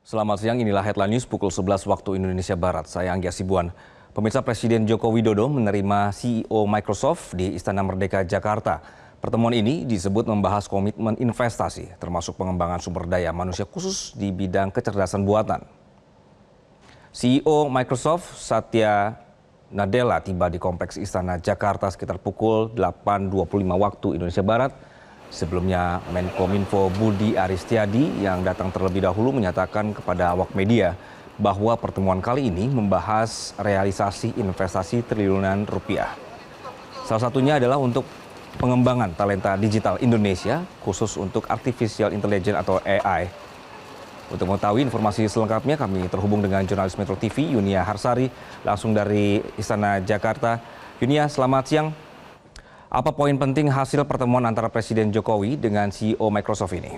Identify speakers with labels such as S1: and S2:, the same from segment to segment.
S1: Selamat siang, inilah headline news pukul 11 waktu Indonesia Barat. Saya Anggi Asibuan. Pemirsa, Presiden Joko Widodo menerima CEO Microsoft di Istana Merdeka, Jakarta. Pertemuan ini disebut membahas komitmen investasi, termasuk pengembangan sumber daya manusia khusus di bidang kecerdasan buatan. CEO Microsoft, Satya Nadella, tiba di Kompleks Istana Jakarta sekitar pukul 8.25 waktu Indonesia Barat. Sebelumnya, Menkominfo Budi Aristiadi yang datang terlebih dahulu menyatakan kepada awak media bahwa pertemuan kali ini membahas realisasi investasi triliunan rupiah. Salah satunya adalah untuk pengembangan talenta digital Indonesia, khusus untuk Artificial Intelligence atau AI. Untuk mengetahui informasi selengkapnya, kami terhubung dengan jurnalis Metro TV, Yunia Harsari, langsung dari Istana Jakarta. Yunia, selamat siang. Apa poin penting hasil pertemuan antara Presiden Jokowi dengan CEO Microsoft ini?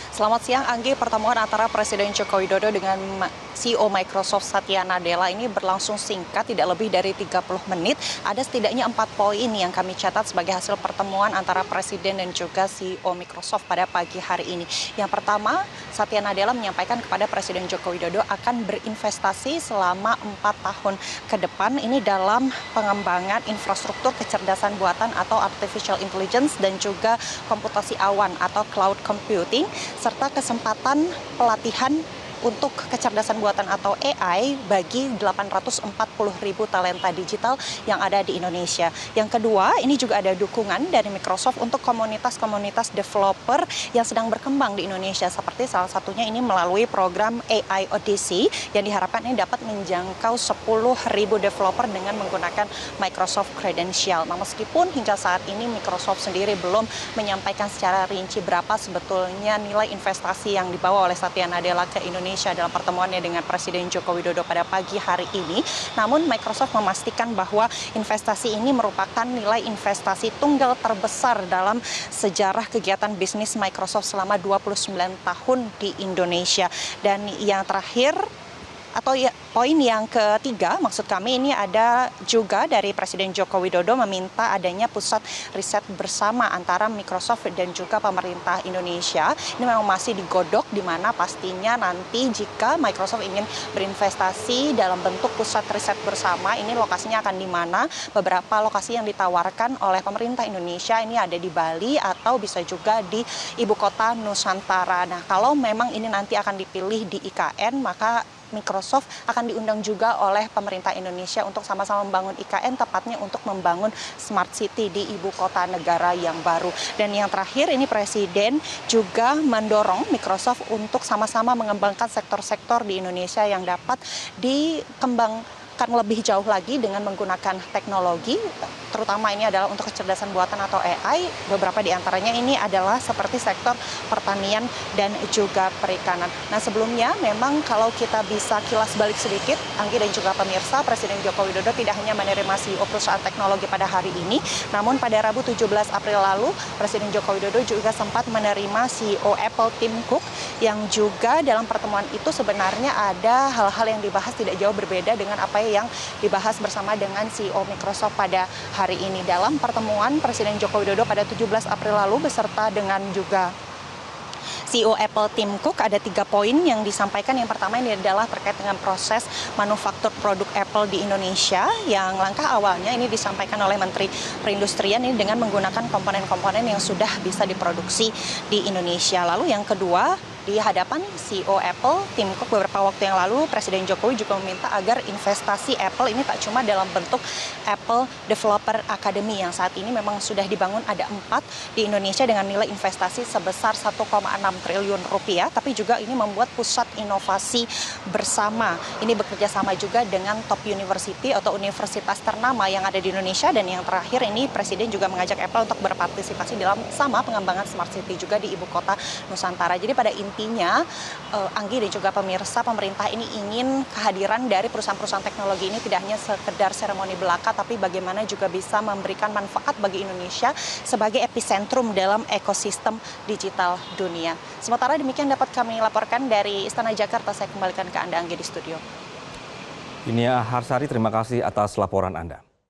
S2: Selamat siang, Anggi. Pertemuan antara Presiden Joko Widodo dengan CEO Microsoft Satya Nadella ini berlangsung singkat, tidak lebih dari 30 menit. Ada setidaknya 4 poin yang kami catat sebagai hasil pertemuan antara Presiden dan juga CEO Microsoft pada pagi hari ini. Yang pertama, Satya Nadella menyampaikan kepada Presiden Joko Widodo akan berinvestasi selama 4 tahun ke depan ini dalam pengembangan infrastruktur kecerdasan buatan atau Artificial Intelligence dan juga komputasi awan atau cloud computing, serta kesempatan pelatihan untuk kecerdasan buatan atau AI bagi 840.000 talenta digital yang ada di Indonesia. Yang kedua, ini juga ada dukungan dari Microsoft untuk komunitas-komunitas developer yang sedang berkembang di Indonesia. Seperti salah satunya ini melalui program AI Odyssey yang diharapkan ini dapat menjangkau 10.000 developer dengan menggunakan Microsoft Credential. Nah, meskipun hingga saat ini Microsoft sendiri belum menyampaikan secara rinci berapa sebetulnya nilai investasi yang dibawa oleh Satya Nadella ke Indonesia dalam pertemuannya dengan Presiden Joko Widodo pada pagi hari ini. Namun Microsoft memastikan bahwa investasi ini merupakan nilai investasi tunggal terbesar dalam sejarah kegiatan bisnis Microsoft selama 29 tahun di Indonesia. Dan yang terakhir, atau ya, poin yang ketiga, maksud kami ini ada juga dari Presiden Joko Widodo meminta adanya pusat riset bersama antara Microsoft dan juga pemerintah Indonesia. Ini memang masih digodok, di mana pastinya nanti jika Microsoft ingin berinvestasi dalam bentuk pusat riset bersama, ini lokasinya akan di mana. Beberapa lokasi yang ditawarkan oleh pemerintah Indonesia ini ada di Bali atau bisa juga di ibu kota Nusantara. Nah, kalau memang ini nanti akan dipilih di IKN, maka Microsoft akan diundang juga oleh pemerintah Indonesia untuk sama-sama membangun IKN, tepatnya untuk membangun Smart City di ibu kota negara yang baru. Dan yang terakhir, ini Presiden juga mendorong Microsoft untuk sama-sama mengembangkan sektor-sektor di Indonesia yang dapat dikembangkan lebih jauh lagi dengan menggunakan teknologi, terutama ini adalah untuk kecerdasan buatan atau AI. Beberapa di antaranya ini adalah seperti sektor pertanian dan juga perikanan. Nah, sebelumnya memang kalau kita bisa kilas balik sedikit, Anggi dan juga pemirsa, Presiden Joko Widodo tidak hanya menerima CEO perusahaan teknologi pada hari ini, namun pada Rabu 17 April lalu, Presiden Joko Widodo juga sempat menerima CEO Apple Tim Cook, yang juga dalam pertemuan itu sebenarnya ada hal-hal yang dibahas tidak jauh berbeda dengan apa yang dibahas bersama dengan CEO Microsoft pada hari ini. Dalam pertemuan Presiden Joko Widodo pada 17 April lalu beserta dengan juga CEO Apple Tim Cook, ada 3 poin yang disampaikan. Yang pertama ini adalah terkait dengan proses manufaktur produk Apple di Indonesia, yang langkah awalnya ini disampaikan oleh Menteri Perindustrian ini dengan menggunakan komponen-komponen yang sudah bisa diproduksi di Indonesia. Lalu yang kedua, di hadapan CEO Apple, Tim Cook, beberapa waktu yang lalu Presiden Jokowi juga meminta agar investasi Apple ini tak cuma dalam bentuk Apple Developer Academy yang saat ini memang sudah dibangun, ada 4 di Indonesia dengan nilai investasi sebesar 1,6 triliun rupiah, tapi juga ini membuat pusat inovasi bersama. Ini bekerja sama juga dengan top university atau universitas ternama yang ada di Indonesia. Dan yang terakhir, ini Presiden juga mengajak Apple untuk berpartisipasi dalam sama pengembangan Smart City juga di ibu kota Nusantara. Jadi pada intinya, Anggi dan juga pemirsa, pemerintah ini ingin kehadiran dari perusahaan-perusahaan teknologi ini tidak hanya sekedar seremoni belaka, tapi bagaimana juga bisa memberikan manfaat bagi Indonesia sebagai epicentrum dalam ekosistem digital dunia. Sementara demikian dapat kami laporkan dari Istana Jakarta. Saya kembalikan ke Anda, Anggi, di studio.
S1: Yunia Harsari, terima kasih atas laporan Anda.